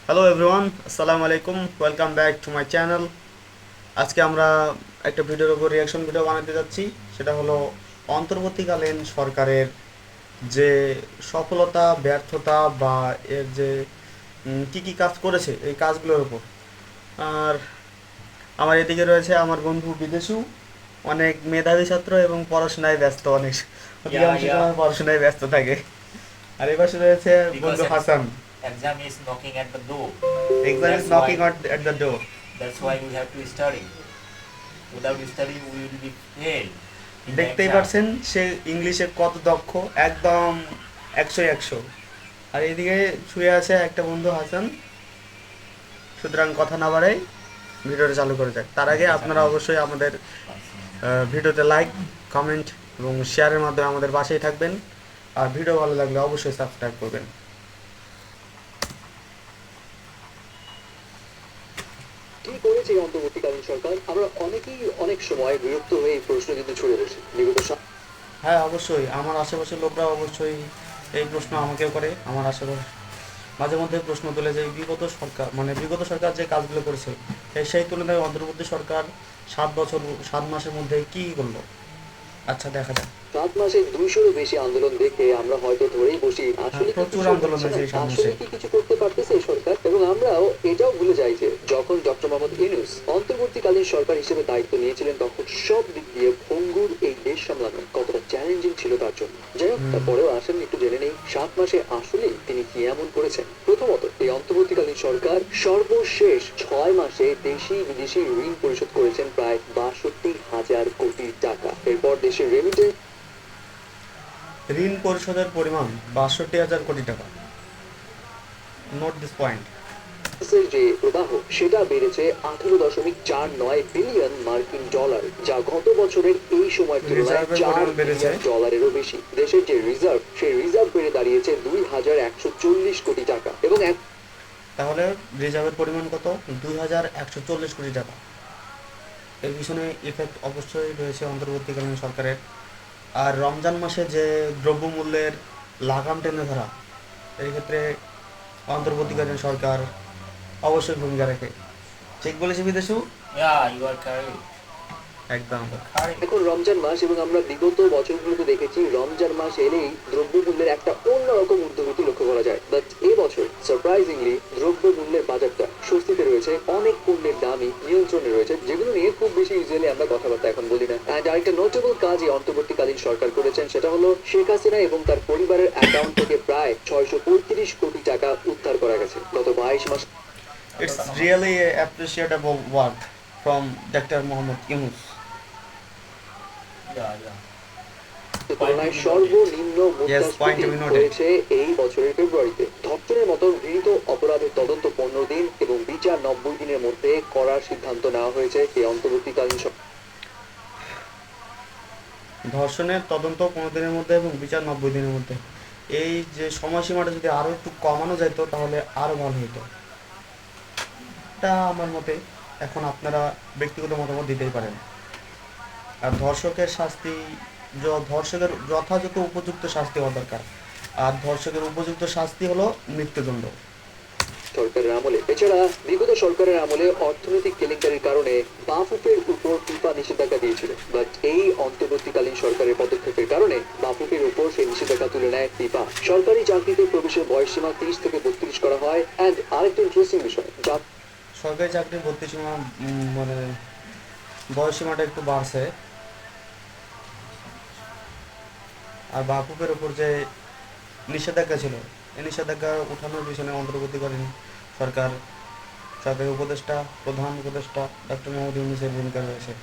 Hello everyone, আসসালামু আলাইকুম, welcome back to my channel. আজকে আমরা একটা ভিডিওর উপর রিয়াকশন ভিডিও বানাতে যাচ্ছি। সেটা হলো অন্তর্বর্তীকালীন সরকারের যে সফলতা ব্যর্থতা বা এর যে কি কি কাজ করেছে এই কাজগুলোর উপর। আর আমার এদিকে রয়েছে আমার বন্ধু বিদেশু, অনেক মেধাবী ছাত্র এবং পড়াশোনায় ব্যস্ত, অনেক Yeah, অধিকাংশ yeah. সময় পড়াশোনায় ব্যস্ত থাকে। আর এই পাশে রয়েছে Because বন্ধু Hasan. exam is knocking at the door. Exam is That's knocking why at the door. that's why we have to study. Without study, we will be failed in the দেখতেই exam. পারছেন সে ইংলিশে কত দক্ষ, একদম একশো একশো। আর এদিকে শুয়ে আছে একটা বন্ধু হাসান। সুতরাং কথা না বাড়াই ভিডিওটা চালু করে যাক। তার আগে আপনারা অবশ্যই আমাদের ভিডিওতে লাইক, কমেন্ট এবং শেয়ারের মাধ্যমে আমাদের পাশেই থাকবেন। আর ভিডিও ভালো লাগলে অবশ্যই সাবস্ক্রাইব করবেন। কি করেছে এই অন্তর্বর্তীকালীন সরকার? আমরা অনেকেই অনেক সময় বিরক্ত হয়ে এই প্রশ্ন কিন্তু ছুড়ে বসি। বিগত হ্যাঁ, অবশ্যই আমার আশেপাশের লোকরা অবশ্যই এই প্রশ্ন আমাকেও করে। আমার আশেপাশে মাঝে মধ্যে প্রশ্ন তোলে যে বিগত সরকার যে কাজগুলো করেছে সেই তুলনায় অন্তর্বর্তী সরকার 7 বছর 7 মাসের মধ্যে কি করলো। আচ্ছা, দেখা যাক। 7 মাসে 200-রও বেশি আন্দোলন দেখে আমরা হয়তো ধরেই বসি হ্যাঁ, আসলে কি প্রচুর কিছু আন্দোলন হচ্ছে হয়েছে না, এই 7 মাসে। আসলে কি কিছু করতে পারতেছে এই সরকার। এবং আমরাও এটাও ভুলে যাই যে যখন ডক্টর মোহাম্মদ ইউনূস অন্তর্বর্তীকালীন সরকার হিসেবে দায়িত্ব নিয়েছিলেন তখন সব দিক দিয়ে ভঙ্গুর এই দেশ সামলানো কতটা চ্যালেঞ্জিং ছিল তার জন্য। যাই হোক, তারপরেও আসেন একটু জেনে নেই 7 মাসে আসলে তিনি কি এমন করেছেন। প্রথমত, এই অন্তর্বর্তীকালীন সরকার সর্বশেষ 6 মাসে দেশি বিদেশি ঋণ পরিশোধ করেছেন প্রায় 62,000 কোটি টাকা। এরপর দেশের রেমিটেন্স ঋণ পরিশোধের পরিমাণ 62,000 কোটি টাকা। Note this point. এর যে প্রবাহ সেটা বেড়েছে 18.49 বিলিয়ন মার্কিন ডলার, যা গত বছরের এই সময়ের তুলনায় রিজার্ভের 4 পরিমাণ বেড়েছে। বিলিয়ন ডলারেরও বেশি। দেশের যে রিজার্ভ, সেই রিজার্ভ বেড়ে দাঁড়িয়েছে 2,140 কোটি টাকা। এবং তাহলে রিজার্ভের পরিমাণ কত? 2,140 কোটি টাকা। এর পিছনে ইফেক্ট অবশ্যই রয়েছে অন্তর্বর্তীকালীন সরকারের। আর রমজান মাসে যে দ্রব্যমূল্যের লাগাম টেনে ধরা, এই ক্ষেত্রে অন্তর্বর্তীকালীন সরকার অবশ্যই ভূমিকা রাখে। ঠিক বলেছি বিদেশু? Yeah, you are correct. একদম। You are correct. এখন রমজান মাস, এবং আমরা বিগত বছরগুলোতে দেখেছি রমজান মাস এলেই দ্রব্যমূল্যের একটা অন্যরকম ঊর্ধ্বগতি লক্ষ্য করা যায়। বাট এবছর সারপ্রাইজিংলি দ্রব্যমূল্যের বাজারটা স্বস্তিতে রয়েছে, অনেক পণ্যের দামই নিয়ন্ত্রণে রয়েছে, যেগুলো নিয়ে খুব বেশি ইউজুয়ালি আমরা কথাবার্তা এখন বলি না। অ্যান্ড আরেকটা নোটেবল কাজ এই অন্তর্বর্তীকালীন সরকার করেছেন, সেটা হলো শেখ হাসিনা এবং তার পরিবারের অ্যাকাউন্ট থেকে প্রায় 635 কোটি টাকা উদ্ধার করা গেছে গত 22 মাস। It's really appreciatable work from doctor Mohammad Yunus. Yeah, yeah. তুলনায় সর্বনিম্ন Yes, point মুদ্রাস্ফীতি to be noted. হয়েছে এই বছরের ফেব্রুয়ারিতে। ধর্ষণের মতো ঘৃণিত অপরাধের তদন্ত 15 দিন এবং বিচার 90 দিনের মধ্যে করার সিদ্ধান্ত নেওয়া হয়েছে এই অন্তর্বর্তীকালীন ধর্ষণের তদন্ত 15 দিনের মধ্যে এবং বিচার 90 দিনের মধ্যে। এই যে সময়সীমাটা যদি আরও একটু কমানো যেত তাহলে আরও ভালো হতো, এটা আমার মতে। এখন আপনারা ব্যক্তিগত মতামত দিতেই পারেন। আর ধর্ষকের শাস্তি, ধর্ষকের যথাযথ উপযুক্ত শাস্তি হওয়া দরকার। আর ধর্ষকের উপযুক্ত শাস্তি হলো মৃত্যুদণ্ড। সরকারের আমলে। এছাড়া বিগত সরকারের আমলে অর্থনৈতিক কেলেঙ্কারির কারণে বাফুফের উপর ফিফা নিষেধাজ্ঞা দিয়েছিল, বাট এই অন্তর্বর্তীকালীন সরকারের পদক্ষেপের কারণে বাফুফের উপর সেই নিষেধাজ্ঞা তুলে নেয় ফিফা। সরকারি চাকরিতে প্রবেশের বয়সসীমা 30 থেকে 32 করা হয়। অ্যান্ড আরেকটা ইন্টারেস্টিং বিষয়, সরকারি চাকরির ভর্তি সীমা মানে বয়সসীমাটা একটু বাড়ছে। আর বাফুফের উপর যে নিষেধাজ্ঞা ছিল, এই নিষেধাজ্ঞা উঠানোর পিছনে অন্তর্বর্তীকালীন সরকার, সরকারি উপদেষ্টা, প্রধান উপদেষ্টা ডক্টর মোহাম্মদ ইউনূসের ভূমিকা রয়েছে।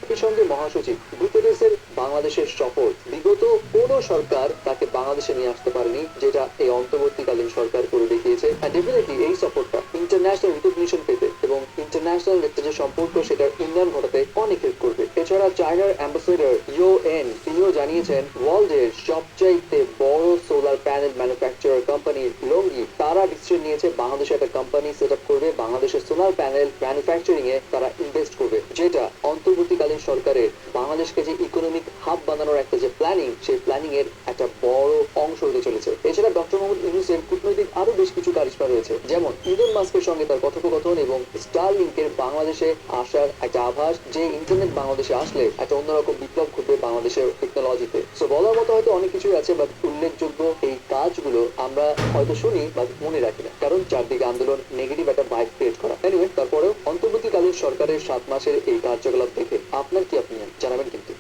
একই সঙ্গে মহাসচিব গুতেরেসের বাংলাদেশের সফর, বিগত কোনো সরকার তাকে বাংলাদেশে নিয়ে আসতে পারেনি, যেটা এই অন্তর্বর্তীকালীন সরকার করে দেখিয়েছে। ডেফিনেটলি এই সফরটা ইন্টারন্যাশনাল রিকগনিশন পেতে এবং ইন্টারন্যাশনাল যে সম্পর্ক সেটার উন্নয়ন ঘটাতে অনেক হেল্প করবে। এছাড়া চায়নার অ্যাম্বাসেডর ইউএন তিনিও জানিয়েছেন ওয়ার্ল্ডের সবচাইতে বড় সোলার প্যানেল ম্যানুফ্যাকচারার কোম্পানি লঙ্গি তারা ডিসিশন নিয়েছে বাংলাদেশে একটা কোম্পানি সেট আপ করবে, বাংলাদেশের সোলার প্যানেল ম্যানুফ্যাকচারিং এ তারা ইনভেস্ট করবে, যেটা অন্তর্বর্তীকালীন সরকারের বাংলাদেশকে যে ইকোনমিক হাব বানানোর একটা যে প্ল্যানিং, সেই প্ল্যানিং এর একটা বড় অংশ হতে চলেছে। এছাড়া ডক্টর মোহাম্মদ ইউনূসের কূটনৈতিক আরো বেশ কিছু কারিশমা রয়েছে, যেমন ইলন মাস্কের সঙ্গে তার কথোপকথন এবং স্টারলিংকের বাংলাদেশে আসার একটা আভাস, যে ইন্টারনেট বাংলাদেশে আসলে একটা অন্যরকম বিপ্লব ঘটবে বাংলাদেশের টেকনোলজিতে। সো বলার মতো হয়তো অনেক কিছুই আছে, বাট উল্লেখযোগ্য এই কাজগুলো আমরা হয়তো শুনি বা মনে রাখি না, কারণ চারদিকে আন্দোলন, নেগেটিভ একটা ভাইব ক্রিয়েট করা। এনিওয়ে, তারপরেও অন্তর্বর্তীকালীন সরকারের 7 মাসের এই কার্যকলাপ দেখে আপনার কি অপিনিয়ন জানাবেন কিন্তু।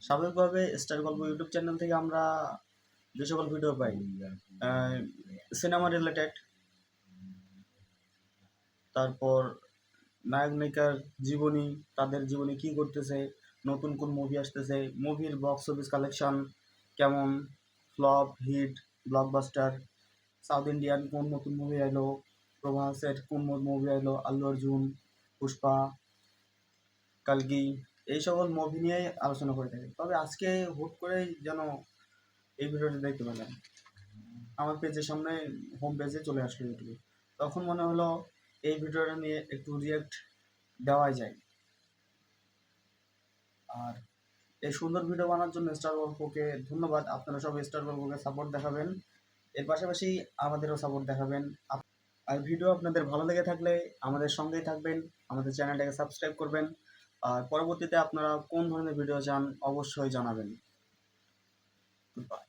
স্বাভাবিকভাবে স্টার গল্প ইউটিউব চ্যানেল থেকে আমরা যে সকল ভিডিও পাই সিনেমা রিলেটেড, তারপর নায়ক নায়িকার জীবনী, তাদের জীবনে কি করতেছে, নতুন কোন মুভি আসতেছে, মুভির বক্স অফিস কালেকশন কেমন, flop, hit, blockbuster, south Indian কোন নতুন মুভি এলো, প্রভাসের কোন মুভি এলো, আল্লু অর্জুন, পুষ্পা, কালকি, এই সকল মুভি নিয়ে আলোচনা করে থাকি। তবে আজকে হুট করেই যেন এই ভিডিওটা দেখতে পেলাম, আমার পেজের সামনে হোম পেজে চলে আসলো ইউটিউবে। তখন মনে হলো এই ভিডিওটা নিয়ে একটু রিয়াক্ট দেওয়াই যায়। আর এই সুন্দর ভিডিও বানার জন্য স্টার গল্পকে ধন্যবাদ। আপনারা সব স্টার গল্পকে সাপোর্ট দেখাবেন, এর পাশাপাশি আমাদেরও সাপোর্ট দেখাবেন। আর ভিডিও আপনাদের ভালো লেগে থাকলে আমাদের সঙ্গেই থাকবেন, আমাদের চ্যানেলটাকে সাবস্ক্রাইব করবেন। আর পরবর্তীতে আপনারা কোন ধরনের ভিডিও চান অবশ্যই জানাবেন। Good bye.